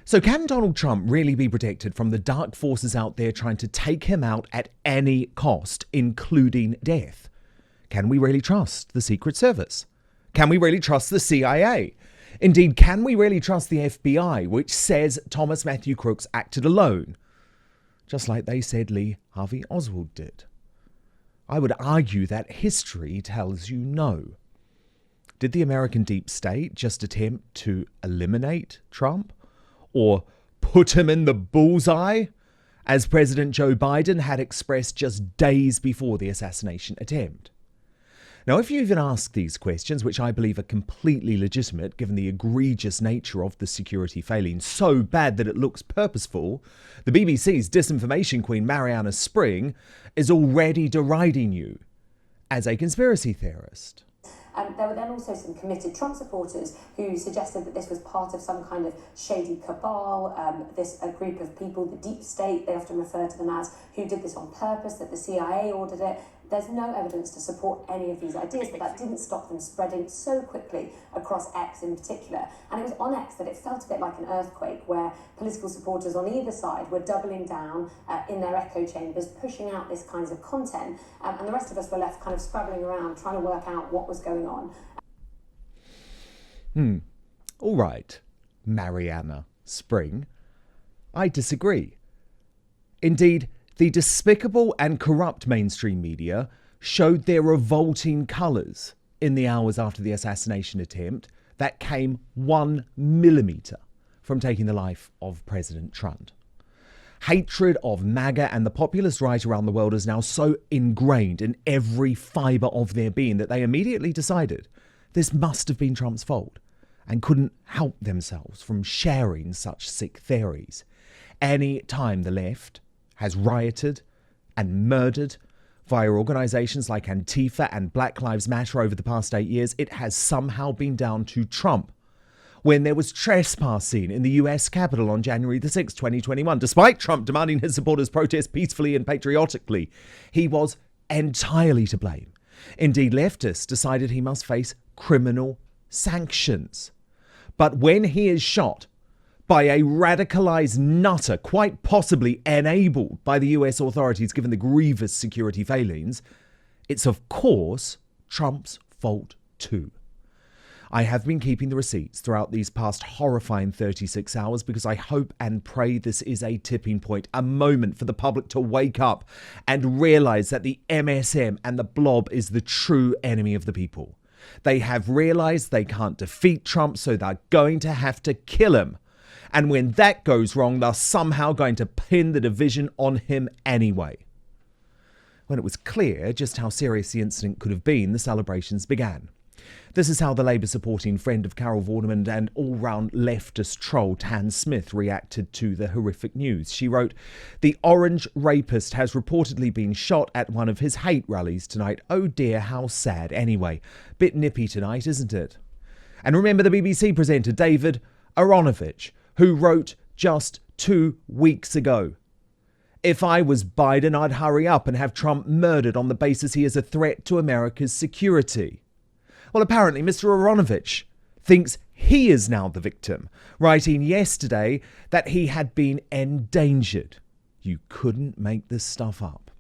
So can Donald Trump really be protected from the dark forces out there trying to take him out at any cost, including death? Can we really trust the Secret Service? Can we really trust the CIA? Indeed, can we really trust the FBI, which says Thomas Matthew Crooks acted alone, just like they said Lee Harvey Oswald did? I would argue that history tells you no. Did the American deep state just attempt to eliminate Trump? Or put him in the bullseye, as President Joe Biden had expressed just days before the assassination attempt? Now, if you even ask these questions, which I believe are completely legitimate given the egregious nature of the security failing, so bad that it looks purposeful, the BBC's disinformation queen Mariana Spring is already deriding you as a conspiracy theorist. There were then also some committed Trump supporters who suggested that this was part of some kind of shady cabal, a group of people, the deep state, they often refer to them as, who did this on purpose, that the CIA ordered it. There's no evidence to support any of these ideas, but that didn't stop them spreading so quickly across X in particular. And it was on X that it felt a bit like an earthquake, where political supporters on either side were doubling down in their echo chambers, pushing out this kinds of content, and the rest of us were left kind of scrabbling around, trying to work out what was going on. All right, Mariana Spring. I disagree. Indeed, the despicable and corrupt mainstream media showed their revolting colours in the hours after the assassination attempt that came 1 millimetre from taking the life of President Trump. Hatred of MAGA and the populist right around the world is now so ingrained in every fibre of their being that they immediately decided this must have been Trump's fault and couldn't help themselves from sharing such sick theories. Any time the left has rioted and murdered via organisations like Antifa and Black Lives Matter over the past 8 years, it has somehow been down to Trump. When there was trespassing in the US Capitol on January the 6th, 2021, despite Trump demanding his supporters protest peacefully and patriotically, he was entirely to blame. Indeed, leftists decided he must face criminal sanctions. But when he is shot by a radicalised nutter, quite possibly enabled by the US authorities given the grievous security failings, it's of course Trump's fault too. I have been keeping the receipts throughout these past horrifying 36 hours because I hope and pray this is a tipping point, a moment for the public to wake up and realise that the MSM and the blob is the true enemy of the people. They have realised they can't defeat Trump, so they're going to have to kill him. And when that goes wrong, they're somehow going to pin the division on him anyway. When it was clear just how serious the incident could have been, the celebrations began. This is how the Labour-supporting friend of Carol Vorderman and all-round leftist troll Tan Smith reacted to the horrific news. She wrote, "The orange rapist has reportedly been shot at one of his hate rallies tonight. Oh dear, how sad. Anyway, bit nippy tonight, isn't it?" And remember the BBC presenter David Aronovich, who wrote just 2 weeks ago, "If I was Biden, I'd hurry up and have Trump murdered on the basis he is a threat to America's security." Well, apparently Mr. Aronovich thinks he is now the victim, writing yesterday that he had been endangered. You couldn't make this stuff up.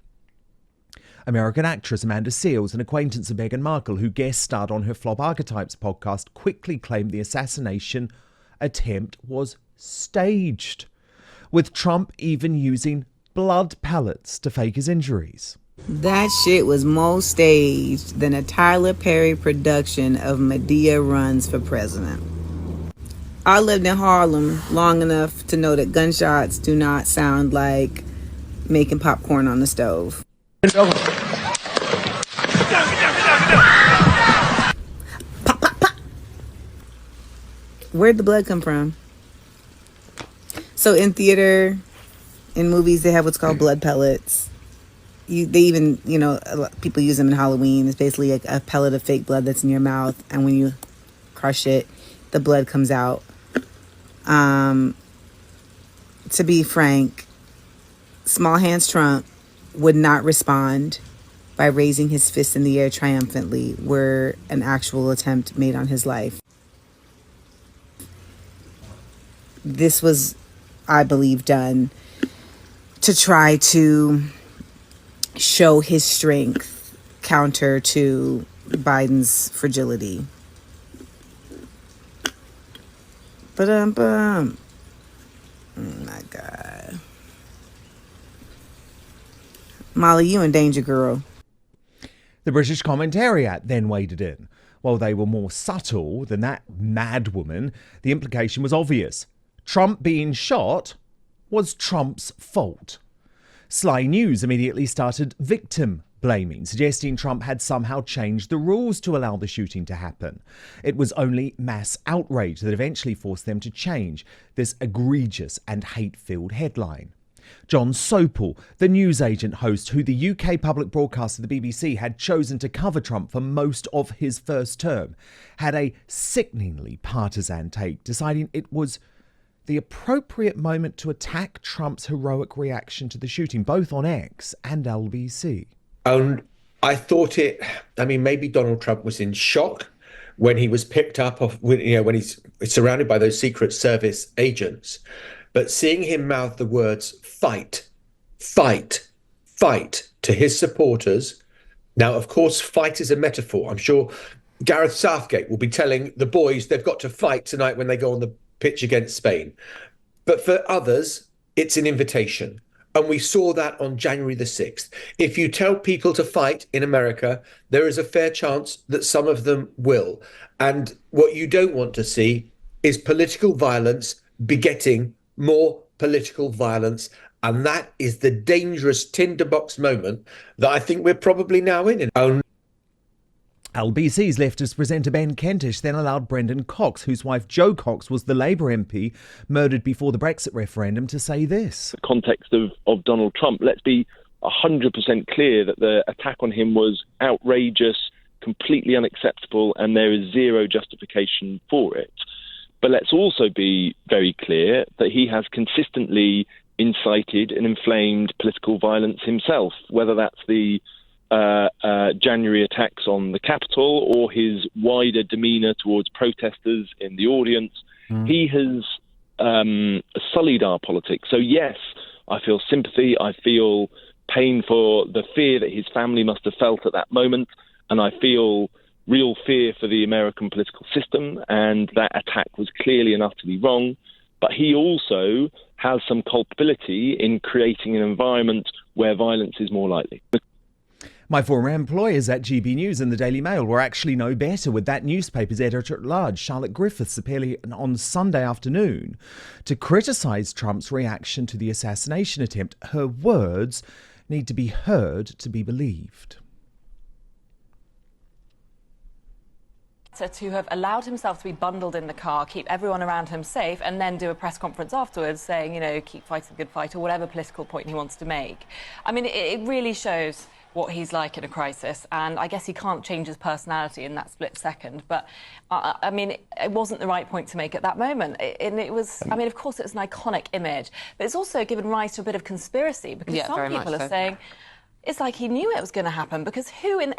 American actress Amanda Seales, an acquaintance of Meghan Markle who guest starred on her Flop Archetypes podcast, quickly claimed the assassination attempt was staged, with Trump even using blood pellets to fake his injuries. That shit was more staged than a Tyler Perry production of Medea Runs for President. I lived in Harlem long enough to know that gunshots do not sound like making popcorn on the stove. Pop, pop, pop. Where'd the blood come from? So in theater, in movies, they have what's called blood pellets. They even, people use them in Halloween. It's basically like a pellet of fake blood that's in your mouth, and when you crush it, the blood comes out. To be frank, Small Hands Trump would not respond by raising his fist in the air triumphantly were an actual attempt made on his life. this was, I believe, done to try to show his strength counter to Biden's fragility. Oh my God. Molly, you in danger, girl. The British commentariat then waded in. While they were more subtle than that mad woman, the implication was obvious. Trump being shot was Trump's fault. Sly News immediately started victim blaming, suggesting Trump had somehow changed the rules to allow the shooting to happen. It was only mass outrage that eventually forced them to change this egregious and hate-filled headline. John Sopel, the newsagent host who the UK public broadcaster, the BBC, had chosen to cover Trump for most of his first term, had a sickeningly partisan take, deciding it was the appropriate moment to attack Trump's heroic reaction to the shooting, both on X and LBC. I thought maybe Donald Trump was in shock when he was picked up when he's surrounded by those Secret Service agents. But seeing him mouth the words fight, fight, fight to his supporters. Now, of course, fight is a metaphor. I'm sure Gareth Southgate will be telling the boys they've got to fight tonight when they go on the pitch against Spain. But for others, it's an invitation. And we saw that on January the 6th. If you tell people to fight in America, there is a fair chance that some of them will. And what you don't want to see is political violence begetting more political violence. And that is the dangerous tinderbox moment that I think we're probably now in. LBC's leftist presenter Ben Kentish then allowed Brendan Cox, whose wife Jo Cox was the Labour MP murdered before the Brexit referendum, to say this. The context of Donald Trump, let's be 100% clear that the attack on him was outrageous, completely unacceptable, and there is zero justification for it. But let's also be very clear that he has consistently incited and inflamed political violence himself, whether that's the January attacks on the Capitol or his wider demeanour towards protesters in the audience. He has sullied our politics. So yes, I feel sympathy. I feel pain for the fear that his family must have felt at that moment. And I feel real fear for the American political system. And that attack was clearly and utterly wrong. But he also has some culpability in creating an environment where violence is more likely. My former employers at GB News and the Daily Mail were actually no better, with that newspaper's editor-at-large, Charlotte Griffiths, appearing on Sunday afternoon to criticise Trump's reaction to the assassination attempt. Her words need to be heard to be believed. To have allowed himself to be bundled in the car, keep everyone around him safe, and then do a press conference afterwards saying, keep fighting the good fight, or whatever political point he wants to make. I mean, it really shows what he's like in a crisis, and I guess he can't change his personality in that split second, but I mean, it wasn't the right point to make at that moment. And it was, I mean, of course it was an iconic image, but it's also given rise to a bit of conspiracy, because some people are saying it's like he knew it was going to happen, because who in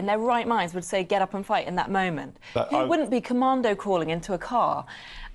their right minds would say get up and fight in that moment? Who wouldn't be commando crawling into a car?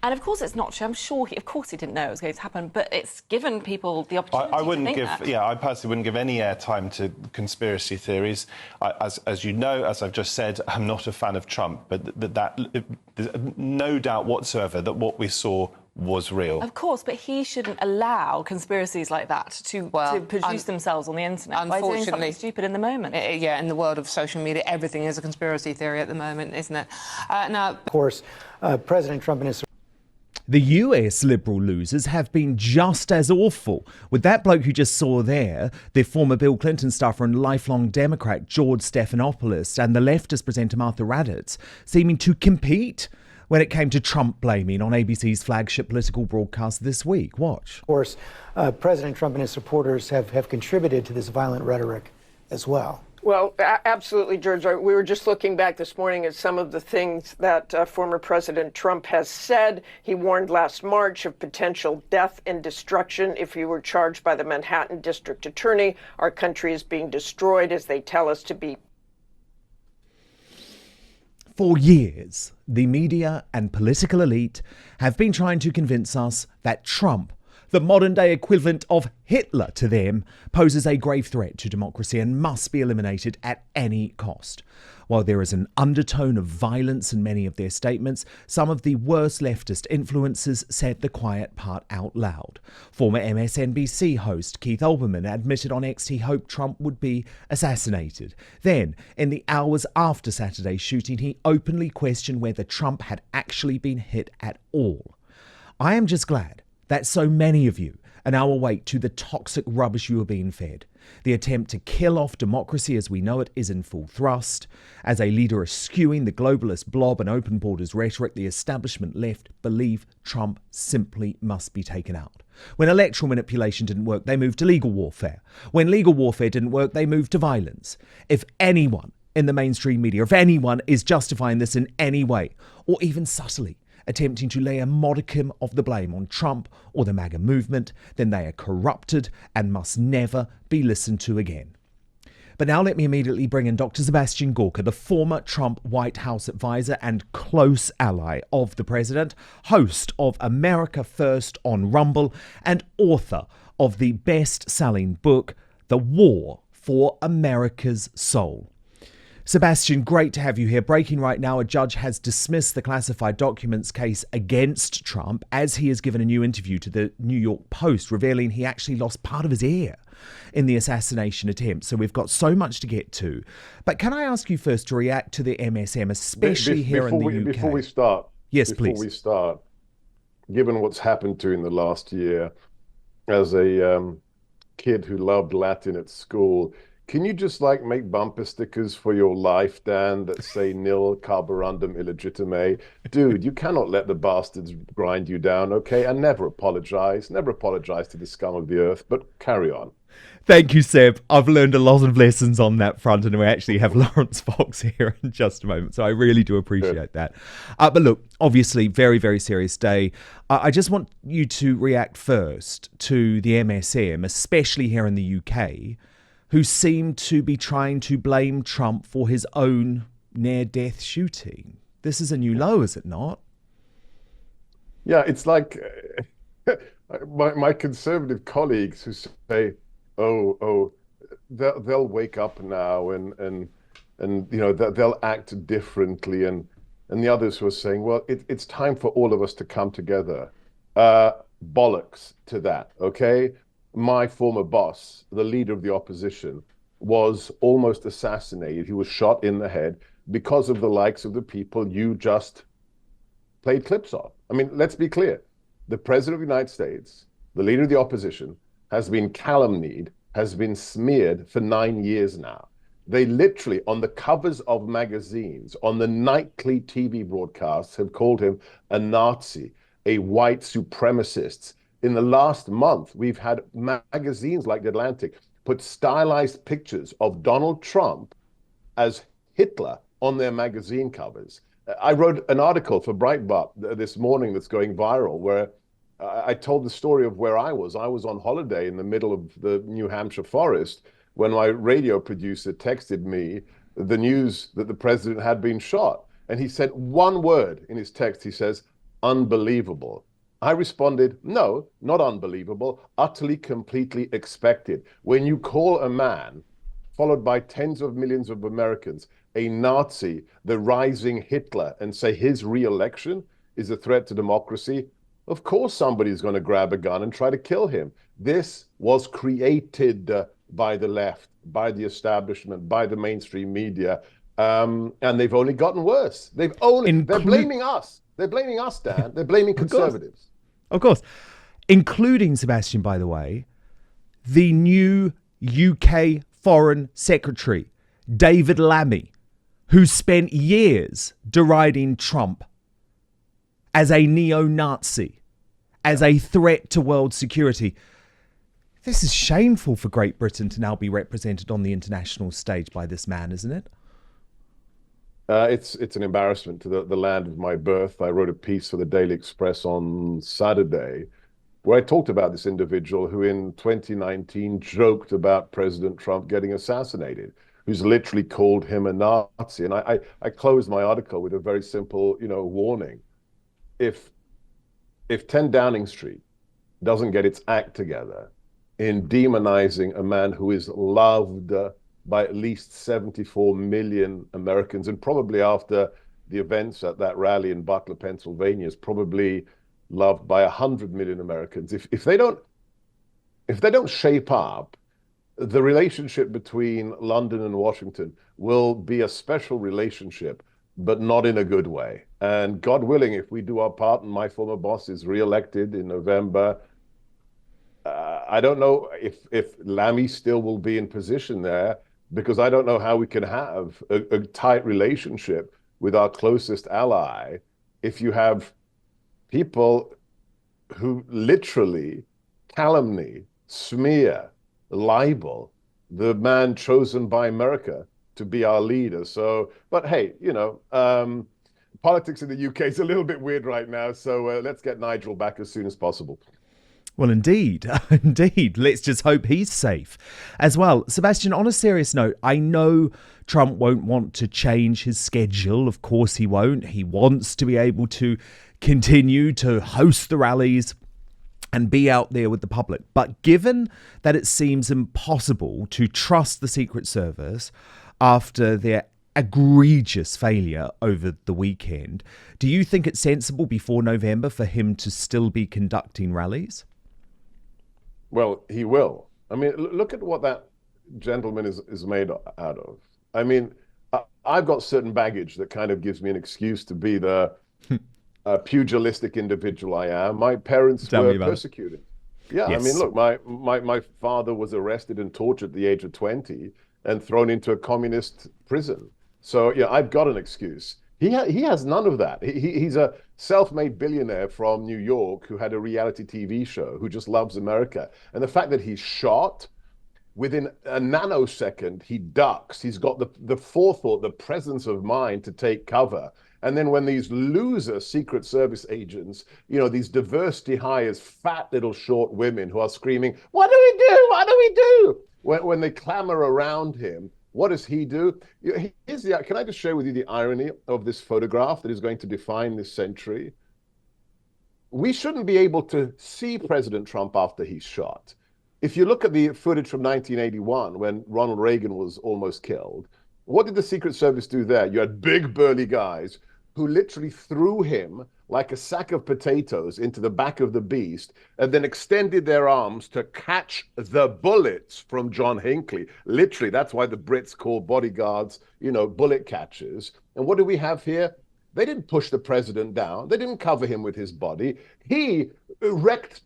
And of course it's not true. I'm sure he didn't know it was going to happen, but it's given people the opportunity I personally wouldn't give any airtime to conspiracy theories. As you know, as I've just said, I'm not a fan of Trump, but there's no doubt whatsoever that what we saw was real. Of course, but he shouldn't allow conspiracies like that to produce themselves on the internet by doing something stupid in the moment. In the world of social media, everything is a conspiracy theory at the moment, isn't it? Now, of course, President Trump and his... The US Liberal losers have been just as awful, with that bloke you just saw there, the former Bill Clinton staffer and lifelong Democrat George Stephanopoulos, and the leftist presenter Martha Raddatz seeming to compete when it came to Trump blaming on ABC's flagship political broadcast this week. Watch. Of course, President Trump and his supporters have contributed to this violent rhetoric as well. Well, absolutely, George. We were just looking back this morning at some of the things that former President Trump has said. He warned last March of potential death and destruction if he were charged by the Manhattan District Attorney. Our country is being destroyed as they tell us to be. For years, the media and political elite have been trying to convince us that Trump, the modern-day equivalent of Hitler to them, poses a grave threat to democracy and must be eliminated at any cost. While there is an undertone of violence in many of their statements, some of the worst leftist influencers said the quiet part out loud. Former MSNBC host Keith Olbermann admitted on X he hoped Trump would be assassinated. Then, in the hours after Saturday's shooting, he openly questioned whether Trump had actually been hit at all. I am just glad that so many of you are now awake to the toxic rubbish you are being fed. The attempt to kill off democracy as we know it is in full thrust. As a leader eschewing the globalist blob and open borders rhetoric, the establishment left believe Trump simply must be taken out. When electoral manipulation didn't work, they moved to legal warfare. When legal warfare didn't work, they moved to violence. If anyone in the mainstream media, if anyone is justifying this in any way, or even subtly attempting to lay a modicum of the blame on Trump or the MAGA movement, then they are corrupted and must never be listened to again. But now let me immediately bring in Dr. Sebastian Gorka, the former Trump White House advisor and close ally of the president, host of America First on Rumble, and author of the best-selling book, The War for America's Soul. Sebastian, great to have you here. Breaking right now, a judge has dismissed the classified documents case against Trump as he has given a new interview to the New York Post, revealing he actually lost part of his ear in the assassination attempt. So we've got so much to get to. But can I ask you first to react to the MSM, especially here in the UK? Before we start, yes, please. Before we start, given what's happened to you in the last year, as a kid who loved Latin at school, can you just make bumper stickers for your life, Dan, that say nil carborundum illegitime? Dude, you cannot let the bastards grind you down, okay? And never apologize. Never apologize to the scum of the earth, but carry on. Thank you, Seb. I've learned a lot of lessons on that front, and we actually have Lawrence Fox here in just a moment, so I really do appreciate that. But look, obviously, very, very serious day. I just want you to react first to the MSM, especially here in the UK, who seem to be trying to blame Trump for his own near-death shooting. This is a new low, is it not? Yeah, it's like my conservative colleagues who say, oh, they'll wake up now and they'll act differently, and the others who are saying, well, it's time for all of us to come together. Bollocks to that, okay? My former boss, the leader of the opposition, was almost assassinated. He was shot in the head because of the likes of the people you just played clips of. I mean, let's be clear. The president of the United States, the leader of the opposition, has been calumnied, has been smeared for 9 years now. They literally, on the covers of magazines, on the nightly TV broadcasts, have called him a Nazi, a white supremacist. In the last month, we've had magazines like The Atlantic put stylized pictures of Donald Trump as Hitler on their magazine covers. I wrote an article for Breitbart this morning that's going viral, where I told the story of where I was. I was on holiday in the middle of the New Hampshire forest when my radio producer texted me the news that the president had been shot. And he said one word in his text. He says, unbelievable. I responded, no, not unbelievable, utterly, completely expected. When you call a man, followed by tens of millions of Americans, a Nazi, the rising Hitler, and say his re-election is a threat to democracy, of course somebody's going to grab a gun and try to kill him. This was created by the left, by the establishment, by the mainstream media, and they've only gotten worse. They're blaming us. They're blaming us, Dan. They're blaming conservatives. Of course. Including, Sebastian, by the way, the new UK Foreign Secretary, David Lammy, who spent years deriding Trump as a neo-Nazi, as a threat to world security. This is shameful for Great Britain to now be represented on the international stage by this man, isn't it? It's an embarrassment to the land of my birth. I wrote a piece for the Daily Express on Saturday where I talked about this individual who in 2019 joked about President Trump getting assassinated, who's literally called him a Nazi. And I closed my article with a very simple, warning. If 10 Downing Street doesn't get its act together in demonizing a man who is loved by at least 74 million Americans, and probably after the events at that rally in Butler, Pennsylvania, is probably loved by 100 million Americans. If they don't shape up, the relationship between London and Washington will be a special relationship, but not in a good way. And God willing, if we do our part and my former boss is re-elected in November, I don't know if Lammy still will be in position there, because I don't know how we can have a tight relationship with our closest ally if you have people who literally calumny, smear, libel the man chosen by America to be our leader. So, but hey, politics in the UK is a little bit weird right now. So let's get Nigel back as soon as possible. Well, indeed. Indeed. Let's just hope he's safe as well. Sebastian, on a serious note, I know Trump won't want to change his schedule. Of course he won't. He wants to be able to continue to host the rallies and be out there with the public. But given that it seems impossible to trust the Secret Service after their egregious failure over the weekend, do you think it's sensible before November for him to still be conducting rallies? Well, he will. I mean, look at what that gentleman is made out of. I mean, I've got certain baggage that kind of gives me an excuse to be the pugilistic individual I am. My parents were persecuted. Yeah, yes. I mean, look, my father was arrested and tortured at the age of 20 and thrown into a communist prison. So, yeah, I've got an excuse. He has none of that. He's a self-made billionaire from New York who had a reality TV show, who just loves America. And the fact that he's shot, within a nanosecond, he ducks. He's got the forethought, the presence of mind to take cover. And then when these loser Secret Service agents, these diversity hires, fat little short women who are screaming, "What do we do? What do we do?" When they clamor around him, what does he do? Can I just share with you the irony of this photograph that is going to define this century? We shouldn't be able to see President Trump after he's shot. If you look at the footage from 1981, when Ronald Reagan was almost killed, what did the Secret Service do there? You had big burly guys who literally threw him like a sack of potatoes into the back of the beast, and then extended their arms to catch the bullets from John Hinckley. Literally, that's why the Brits call bodyguards, bullet catchers. And what do we have here? They didn't push the president down. They didn't cover him with his body. He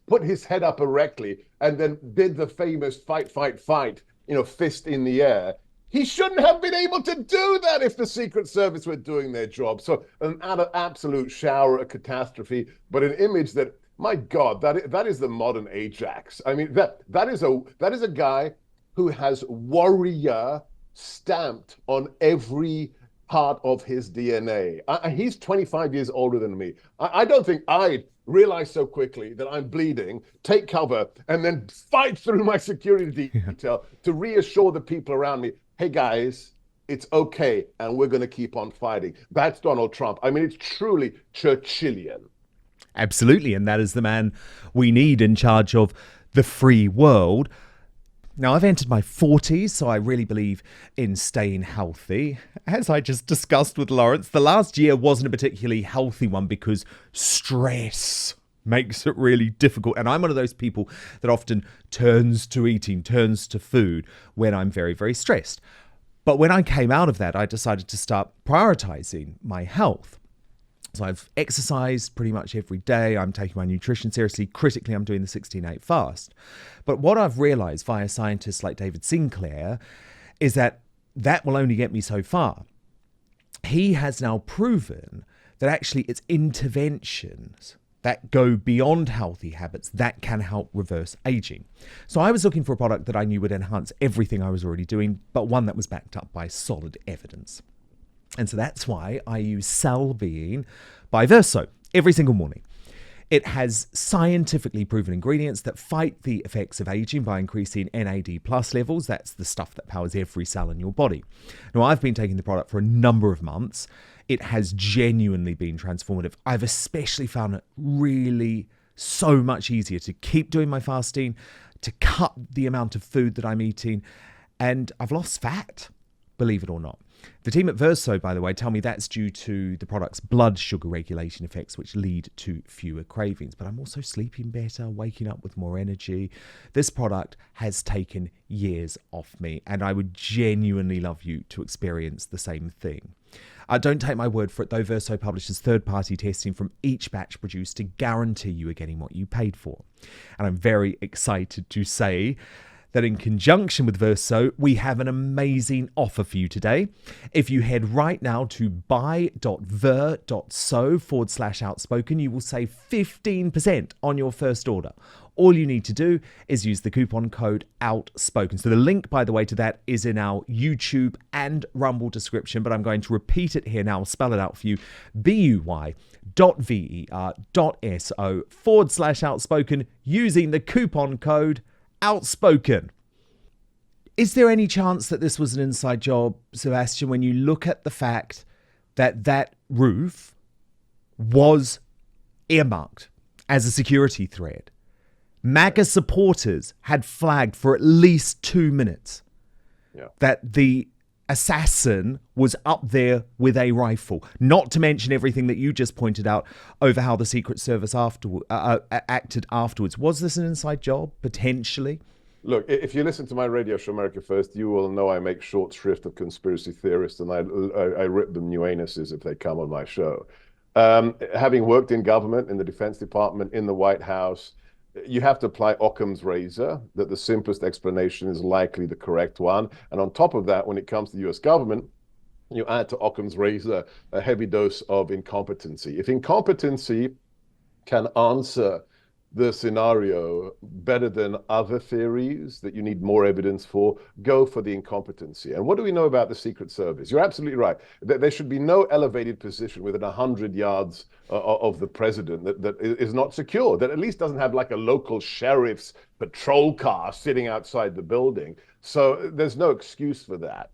put his head up erectly, and then did the famous fight, fist in the air. He shouldn't have been able to do that if the Secret Service were doing their job. So an absolute shower of catastrophe, but an image that, my God, that is the modern Ajax. I mean, that is a guy who has warrior stamped on every part of his DNA. He's 25 years older than me. I don't think I'd realize so quickly that I'm bleeding, take cover, and then fight through my security detail to reassure the people around me, hey guys, it's okay, and we're going to keep on fighting. That's Donald Trump. I mean, it's truly Churchillian. Absolutely, and that is the man we need in charge of the free world. Now, I've entered my 40s, so I really believe in staying healthy. As I just discussed with Lawrence, the last year wasn't a particularly healthy one because stress makes it really difficult. And I'm one of those people that often turns to eating, turns to food when I'm very, very stressed. But when I came out of that, I decided to start prioritizing my health. So I've exercised pretty much every day. I'm taking my nutrition seriously. Critically, I'm doing the 16-8 fast. But what I've realized via scientists like David Sinclair is that will only get me so far. He has now proven that actually it's interventions that go beyond healthy habits that can help reverse aging. So I was looking for a product that I knew would enhance everything I was already doing, but one that was backed up by solid evidence. And so that's why I use Salveine by Verso every single morning. It has scientifically proven ingredients that fight the effects of aging by increasing NAD+ levels. That's the stuff that powers every cell in your body. Now, I've been taking the product for a number of months. It has genuinely been transformative. I've especially found it really so much easier to keep doing my fasting, to cut the amount of food that I'm eating, and I've lost fat, believe it or not. The team at Verso, by the way, tell me that's due to the product's blood sugar regulation effects, which lead to fewer cravings. But I'm also sleeping better, waking up with more energy. This product has taken years off me, and I would genuinely love you to experience the same thing. Don't take my word for it, though. Verso publishes third-party testing from each batch produced to guarantee you are getting what you paid for. And I'm very excited to say that in conjunction with Verso, we have an amazing offer for you today. If you head right now to buy.ver.so/outspoken, you will save 15% on your first order. All you need to do is use the coupon code OUTSPOKEN. So the link, by the way, to that is in our YouTube and Rumble description, but I'm going to repeat it here now. I'll spell it out for you. buy.ver.so/outspoken using the coupon code Outspoken. Is there any chance that this was an inside job, Sebastian, when you look at the fact that that roof was earmarked as a security threat? MAGA supporters had flagged for at least 2 minutes that the assassin was up there with a rifle, not to mention everything that you just pointed out over how the Secret Service acted afterwards. Was this an inside job, potentially? Look, if you listen to my radio show, America First, you will know I make short shrift of conspiracy theorists, and I rip them new anuses if they come on my show. Having worked in government, in the Defense Department, in the White House, you have to apply Occam's razor, that the simplest explanation is likely the correct one. And on top of that, when it comes to the US government, you add to Occam's razor a heavy dose of incompetency. If incompetency can answer the scenario better than other theories that you need more evidence for, go for the incompetency. And what do we know about the Secret Service? You're absolutely right. There should be no elevated position within 100 yards of the president that is not secure, that at least doesn't have like a local sheriff's patrol car sitting outside the building. So there's no excuse for that.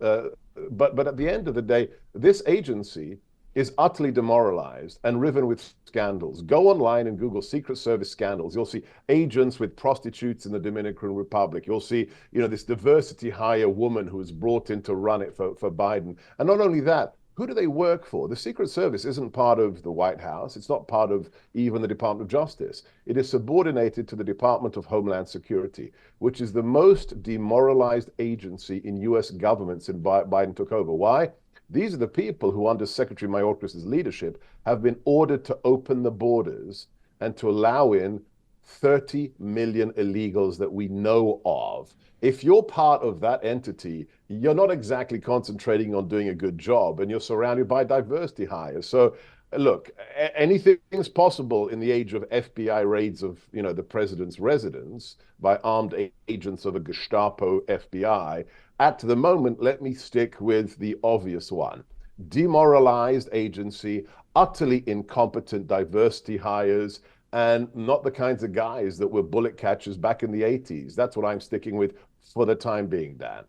But at the end of the day, this agency is utterly demoralized and riven with scandals. Go online and Google Secret Service scandals. You'll see agents with prostitutes in the Dominican Republic. You'll see, this diversity hire woman who was brought in to run it for Biden. And not only that, who do they work for? The Secret Service isn't part of the White House. It's not part of even the Department of Justice. It is subordinated to the Department of Homeland Security, which is the most demoralized agency in U.S. government since Biden took over. Why? These are the people who, under Secretary Mayorkas' leadership, have been ordered to open the borders and to allow in 30 million illegals that we know of. If you're part of that entity, you're not exactly concentrating on doing a good job, and you're surrounded by diversity hires. So, look, anything's possible in the age of FBI raids of, the president's residence by armed agents of a Gestapo FBI. At the moment, let me stick with the obvious one. Demoralized agency, utterly incompetent diversity hires, and not the kinds of guys that were bullet catchers back in the 80s. That's what I'm sticking with for the time being, Dan.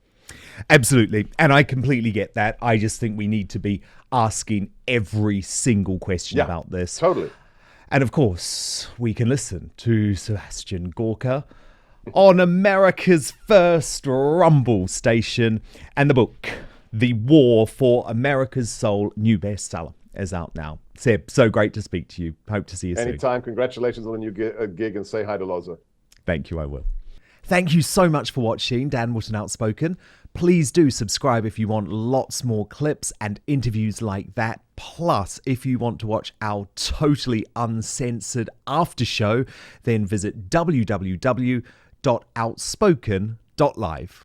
Absolutely. And I completely get that. I just think we need to be asking every single question about this. Totally. And of course, we can listen to Sebastian Gorka on America's first Rumble station, and the book, The War for America's Soul, new bestseller, is out now. Seb, so great to speak to you. Hope to see you soon. Anytime. Congratulations on the new gig, and say hi to Loza. Thank you, I will. Thank you so much for watching Dan Wootton Outspoken. Please do subscribe if you want lots more clips and interviews like that. Plus, if you want to watch our totally uncensored after show, then visit www.outspoken.live.